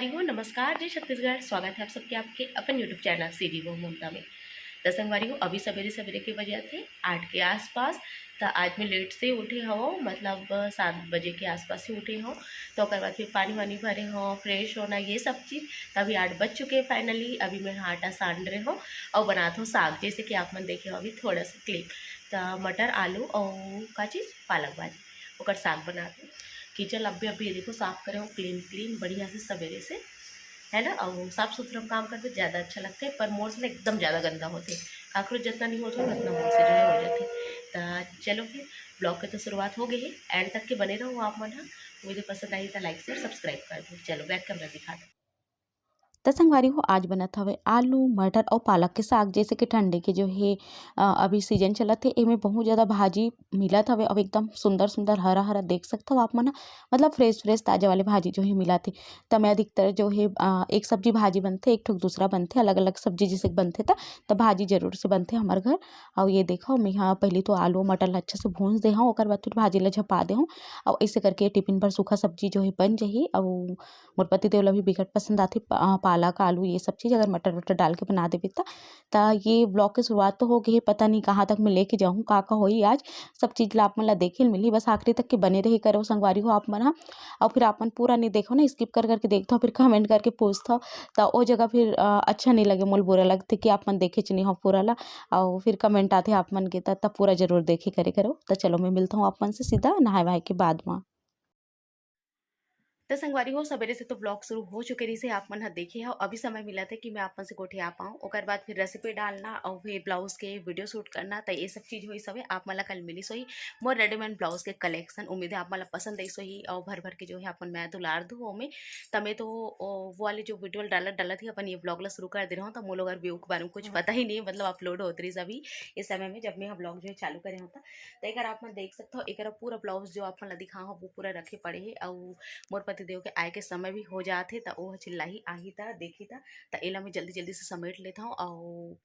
संगवारी हो नमस्कार जय छत्तीसगढ़। स्वागत है आप सबके आपके अपन यूट्यूब चैनल सीरी वो ममता में। तो संगवारी हो अभी सवेरे सवेरे के बजे थे 8 के आसपास। तो आज मैं लेट से उठे हो, मतलब 7 बजे के आसपास ही उठे हो। तो बाद फिर पानी वानी भरे हो, फ्रेश होना ये सब चीज़। तभी 8 बज चुके हैं फाइनली। अभी मैं आटा सान रहे हो और बनाता हूँ साग, जैसे कि आप मन देखे हो अभी थोड़ा सा क्लिप। तो मटर आलू और का चीज़ पालक भाजी और साग बनाते हूँ। किचन अभी ये देखो साफ़ करे हो, क्लीन बढ़िया से सवेरे से, है ना। और साफ़ सुथरा काम करते ज़्यादा अच्छा लगता है, पर मोर से एकदम ज़्यादा गंदा होते। काकरोच जितना नहीं होता उतना मोर से जो है हो जाते। तो चलो फिर ब्लॉग की तो शुरुआत हो गई है। एंड तक के बने रहो आप मन। हाँ, मुझे पसंद आई तो लाइक शेयर सब्सक्राइब कर दो। चलो बैक कैमरा दिखा दो। तो संगवारी हो आज बनत हवे आलू मटर और पालक के साग। जैसे कि ठंडे के जो है अभी सीजन चलत है, एमे बहुत ज़्यादा भाजी मिलत हवे और एकदम सुंदर सुंदर हरा हरा देख सकते हो आप मन। मतलब फ्रेश ताजा वाले भाजी जो है मिलत है। तो मैं अधिकतर जो है एक सब्जी भाजी बनते, एक ठो दूसरा बनते, अलग अलग सब्जी जैसे बनते तो भाजी जरूर से बनते हमारे घर। और ये देखो मैं यहाँ पहले तो आलू मटर ला अच्छा से भून दे हूँ, और बाद फिर भाजी ला झपा दे हूँ। और ऐसे करके टिफिन पर सूखा सब्जी जो है बन जाही। और मोर पति देव ला भी बिकट पसंद आथे पालक आलू ये सब चीज़ अगर मटर वटर डाल के बना देवे तो ये ब्लॉग की शुरुआत तो हो गई है। पता नहीं कहाँ तक मैं लेके जाऊँ, का होई आज सब चीज़ ला आप मन ला देखे मिली। बस आखिरी तक के बने रही करो संगवारी हो आप मन। और फिर आप मन पूरा नहीं देखो ना, स्किप कर करके देखते हो, फिर कमेंट करके पूछते हो। तो वो जगह फिर अच्छा नहीं लगे, मोल बुरा लगते कि आप मन देखे नहीं हो पूरा ला। और फिर कमेंट आते आप मन के तब पूरा जरूर देखे करे करो। तो चलो मैं मिलता हूँ आप मन से सीधा नहाए वहाए के बाद में। तो संगवारी हो सवेरे से तो ब्लॉग शुरू हो चुके रही से आप मन देखे हो। अभी समय मिला था कि मैं आप मन से कोठे आ पाऊँ, और बाद फिर रेसिपी डालना और फिर ब्लाउज के वीडियो शूट करना। तो ये सब चीज़ हुई सब आप मला कल मिली सोई मोर रेडीमेड ब्लाउज के कलेक्शन। उम्मीद है आप मला पसंद आई सोई और भर भर के जो है अपन मैं दुलार दूँ में। तमें तो वो वाली जो वीडियो डाला थी अपन ये ब्लॉग ला शुरू कर दे रहा हूँ। तो मोल अगर व्यू के बारे में कुछ पता ही नहीं, मतलब अपलोड होती रही अभी इस समय में जब मैं ब्लॉग जो है चालू करे होता। तो एक आप मन देख सकते हो, एक पूरा ब्लाउज जो आप दिखा हो वो पूरा रखे पड़े है। और मोर पति देव के आए के समय भी हो जाते तो वो चिल्लाही आही था देखी था। तो एला मैं जल्दी जल्दी से समेट लेता हूँ। और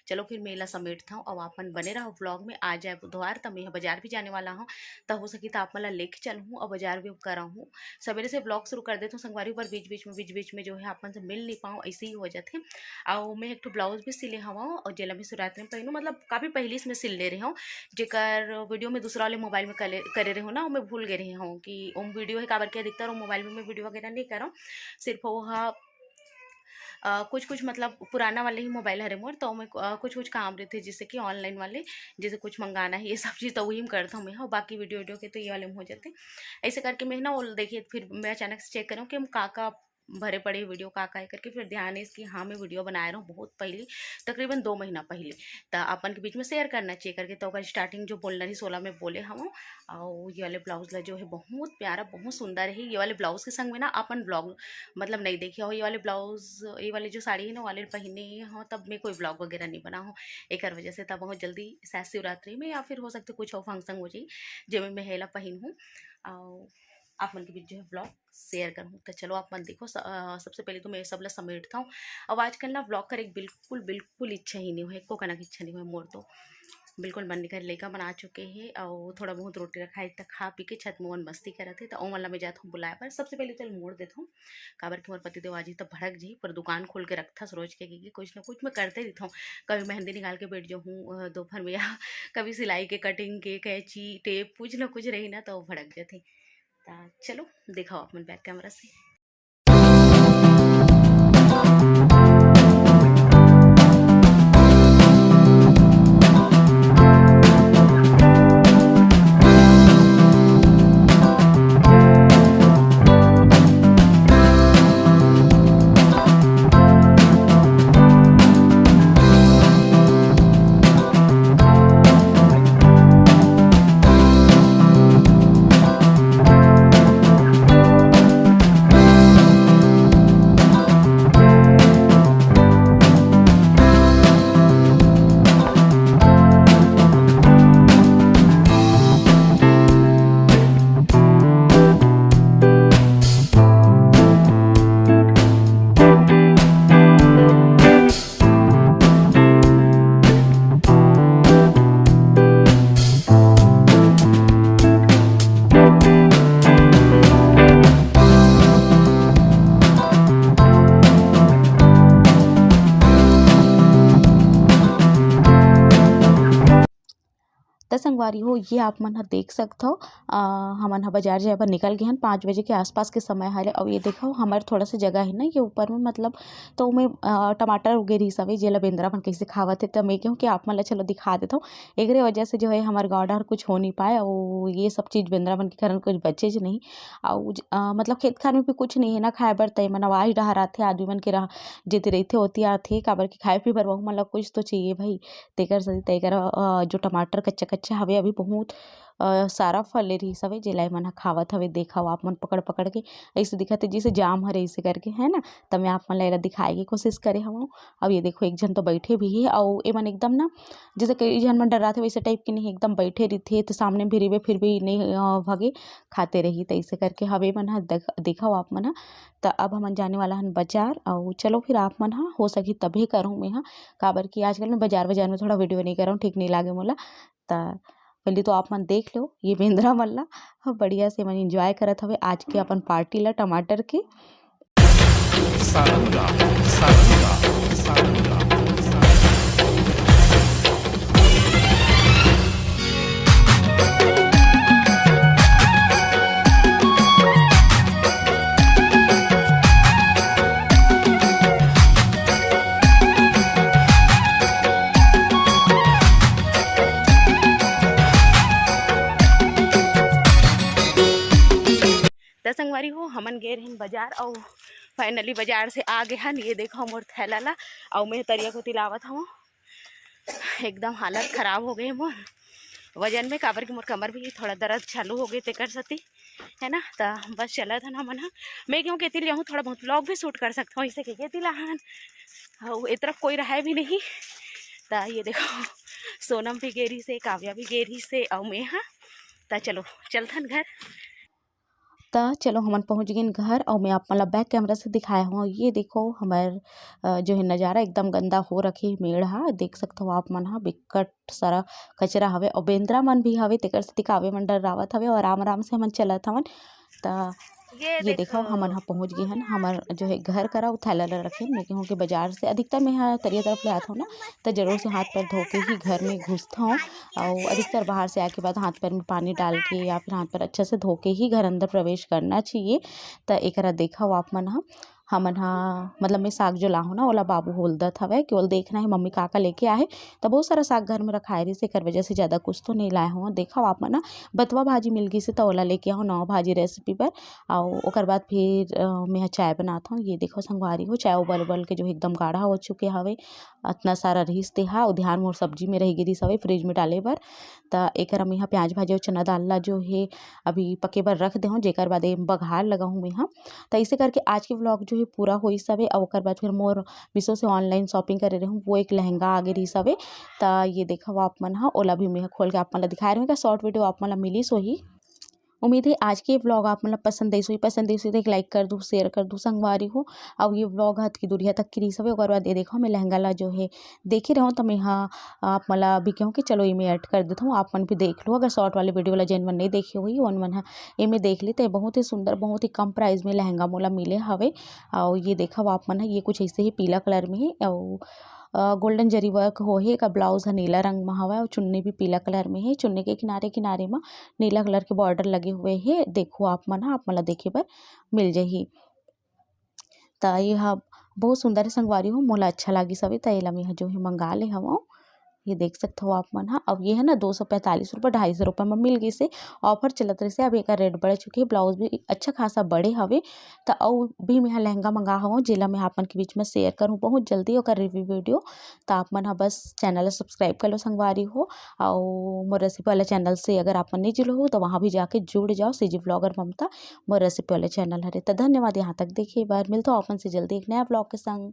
चलो फिर मेला समेटता हूँ और आपन बने रहो व्लॉग में। आ जाए बुधवार तो मैं बाजार भी जाने वाला हूँ। तो हो सकी तो आप मला लेके चलूँ और बाजार भी करा हूँ। सवेरे से ब्लॉग शुरू कर देता हूँ संगवारी पर, बीच में जो है आपन से मिल नहीं पाऊँ, ऐसे ही हो जाते। और मैं एक ब्लाउज भी सिले हवा और जेला में शिवरात्रि में पहनूँ, मतलब काफ़ी पहले इसमें सिल ले रही हूँ। जेकर वीडियो में दूसरा वाले मोबाइल में करे रही हूँ ना, मैं भूल गए रही हूँ कि ओम वीडियो है काबर के अधिकतर मोबाइल में मैं वीडियो वगैरह नहीं कर रहा हूँ। सिर्फ वो कुछ कुछ मतलब पुराना वाले ही मोबाइल हरे मोर। तो मैं कुछ कुछ काम रहे थे जैसे कि ऑनलाइन वाले, जैसे कुछ मंगाना है ये सब चीज़ तो वही में करता हूँ मैं। और बाकी वीडियो वीडियो के तो ये वाले में हो जाते। ऐसे करके मैं ना वो देखिए फिर मैं अचानक से चेक करूँ कि हम का भरे पड़े वीडियो का है करके, फिर ध्यान है इसकी हाँ मैं वीडियो बना रहा हूँ बहुत पहले, तकरीबन 2 महीना पहले। तो अपन के बीच में शेयर करना चाहिए करके। तो अगर स्टार्टिंग जो बोलना रही 16 में बोले हम। और ये वाले ब्लाउज ला जो है बहुत प्यारा बहुत सुंदर है। ये वाले ब्लाउज के संग में ना अपन ब्लॉग मतलब नहीं देखी हो, ये वाले ब्लाउज ये वाली जो साड़ी है ना वाले पहने हो तब मैं कोई ब्लॉग वगैरह नहीं बना हो। एक वजह से तब बहुत जल्दी शायद शिवरात्रि में या फिर हो सकते कुछ और फंक्शन हो जाए जिसमें मैं हेला पहन हूँ और आप मन के बीच जो है ब्लॉग शेयर करूँ। तो चलो आप मन देखो सबसे पहले तो मैं सब ला समेटता हूँ। अब आजकल ना ब्लॉग करे बिल्कुल बिल्कुल इच्छा ही नहीं हो, को करना की इच्छा नहीं हो मोर तो बिल्कुल मन निकर लैका बना चुके हैं। और थोड़ा बहुत रोटी रखा है तक खा पी के छत में मस्ती करे थे। तो वाला मैं जाता हूँ बुलाए पर सबसे पहले चल मोड़ देता हूँ काबर के मोर पति देव आज ही तब भड़क जी पर दुकान खोल के रखता रोज के कि कुछ ना कुछ मैं करते रहता हूँ। कभी मेहंदी निकाल के बैठ जाऊँ दोपहर में, या कभी सिलाई के कटिंग के कैंची टेप कुछ ना कुछ रही ना तो भड़क जाते। चलो दिखाओ अपन बैक कैमरा से। संगवारी हो ये आप मन ह देख सकथव हमन ह बाजार जाए बर निकल गे हन 5 बजे के आसपास के समय हरे। और ये देखो हमार थोड़ा सा जगह है ना ये ऊपर में मतलब तो ओमे टमाटर उगे रहिस हवे जेला बेंद्रा मन कइसे खावत हे। त मैं कहूँ कि आप मन ला चलो दिखा देथव। एकरे वजह से जो है हमार गाँव डहर कुछ हो नहीं पाए और ये सब चीज़ बेंद्रा मन के कारण कुछ बचे ज नहीं। और मतलब खेत खार में भी कुछ नहीं है ना खाए बर तय मन आवाज डहर आथे आदमी मन के जेती रहिथे ओती आथे काबर की खाए पिए बर वहू मन ला कुछ तो चाहिए भाई। तेकर सेती तेकर जो टमाटर कच्चा-कच्चा हवे अभी बहुत सारा फल रहिस हवे जेला ए मन ह खावत हवे। देखव आप मन पकड़-पकड़ के अइसे दिखत हे जइसे जाम हरे अइसे करके है ना। त मैं आप मन ला एला दिखाए के कोशिश करे हवव। अब ये देखो एक झन तो बैठे भी हे अउ ए मन एकदम ना जैसे कई झन मन डराथे वैसे टाइप के नहीं एकदम बैठे रहिथे तो सामने भी रहिबे फिर भी नहीं भगे खाते रही। त अइसे करके हवे मन ह देखव आप मन ह। त अब हमन जाने वाला हन बाजार अउ चलो फिर आप मन ह हो सके तभे करहूँ मैं ह काबर की आजकल मैं बाजार में थोड़ा वीडियो नहीं करहूँ ठीक नहीं लागे मोला। त पहले तो आप मन देख लो ये बेंद्रा मन ला बढ़िया से मन एंजॉय करत हवे आज के अपन पार्टी ला टमाटर के। सारंगा सारंगा सारंगा त संगवारी हो हमन गे रहिन बाजार और फाइनली बाजार से आ गए हन। ये देखो मोर थैला ला और मैं तरिया को तिलावत हूँ। एकदम हालत खराब हो गई मोर वजन में काबर की मोर कमर भी थोड़ा दर्द चालू हो गई तेकर सती है ना। तो बस चलत हन हमन ह। मैं क्यों कहती लिया हूँ थोड़ा बहुत व्लॉग भी शूट कर सकता हूँ इसे के कहती ला हन और इस तरफ कोई रहा भी नहीं। तो ये देखो सोनम भी गेरी से काव्या भी गेरी से और मैं हाँ। तो चलो चलथन घर। त चलो हमन पहुँच गइन घर और मैं आप मन ला बैक कैमरा से दिखाया हूँ। ये देखो हमार जो है नज़ारा एकदम गंदा हो रखे मेड़ हा देख सकते हो आप मन हा बिकट सारा कचरा हवे और बेंद्रा मन भी हवे तेकर सेती कावे मन डरावत हवे और आराम से हमन चलत हवन। त ये देखो हमन ह पहुँच गए हन हमार जो है घर करा थैला ला रखे मैं कहूँ कि बाजार से अधिकतर मैं यहाँ तरिया तरफ ले आता हूँ ना तो जरूर से हाथ पैर धो के ही घर में घुसता हूँ। और अधिकतर बाहर से आके बाद हाथ पैर में पानी डाल के या फिर हाथ पैर अच्छे से धो के ही घर अंदर प्रवेश करना चाहिए। तो एकरा देखा आप मन ह हमन हा मतलब मैं साग जो लाहूँ ना ओला बाबू बोलदत हवे कि ओला देखना है मम्मी का लेके आए तो बहुत सारा साग घर में रखाए रही से एकर वजह से ज़्यादा कुछ तो नहीं लाए हूँ। देखा आप मन बथवा भाजी मिल गई से तो ओला लेके आहूँ नवा भाजी रेसिपी पर और ओकर बाद फिर मैं चाय बनाता हूँ। ये देखो संगवारी हो चाय उबल उबल के जो एकदम गाढ़ा हो चुके हवे इतना सारा रहीस तेहा और ध्यान मोर सब्जी में रह गिरिस हवे फ्रिज में डाले बर। त एकर मैं प्याज भाजी और चना दाल ला जो है अभी पके बर रख दे हूँ जेकर बाद बघार लगा हूँ मैं हाँ। तो ऐसे करके आज के व्लॉग जो है पूरा होइस हवे और ओकर बाद फिर मोर मीशो से ऑनलाइन शॉपिंग करे रहूँ वो एक लहंगा आगे रहीस हवे। त ये देखो आप मन हा ओला भी मैं खोल के आप मन ला दिखाए रही शॉर्ट वीडियो आप मन ला मिलिस होही। उम्मीद है आज के व्लॉग आप मतलब पसंद आई तो एक लाइक कर दूँ शेयर कर दूँ संगवारी हो। अब ये व्लॉग हद की दूरिया तक की रही सब और बाद ये देखो मैं लहंगा ला जो है देखे रहूँ तो मैं हाँ आप मला अभी कहूँ कि चलो ये मैं ऐड कर देता हूँ आप मन भी देख लो अगर शॉर्ट वाले वीडियो वाला जिन मन नहीं देखे हुई वन मन ये मैं देख ली तो बहुत ही सुंदर बहुत ही कम प्राइस में लहंगा मोला मिले हवे। और ये देखा आप मन ये कुछ ऐसे ही पीला कलर में है और गोल्डन जरी वर्क हो है का ब्लाउज है नीला रंग में हवा और चुन्नी भी पीला कलर में है चुन्नी के किनारे किनारे में नीला कलर के बॉर्डर लगे हुए हैं। देखो आप मन आप मला देखे बर मिल जाही। त ये बहुत सुंदर संगवारी हो मोला अच्छा लगी सभी त एला मैं जो है मंगा ले हवा। ये देख सकते हो आप मन हाँ अब ये है ना 245 रुपये 250 रुपये में मिल गई से ऑफर चलत रही से अब एक रेट बढ़ चुकी है ब्लाउज भी अच्छा खासा बड़े हवे। तो और भी मैं लहंगा मंगा हूँ जेला मैं आप मन के बीच में शेयर करूँ बहुत जल्दी और रिव्यू वीडियो। तो आप मन बस चैनल सब्सक्राइब कर लो संगवारी हो और मोर रेसिपी वाला चैनल से अगर आप मन नहीं जुड़े हो तो वहाँ भी जाके जुड़ जाओ सीजी ब्लॉगर ममता मोर रेसिपी वाले चैनल हरे। तो धन्यवाद यहाँ तक देखिए बार मिलता हूँ आप मन से जल्दी एक नया ब्लॉग के संग।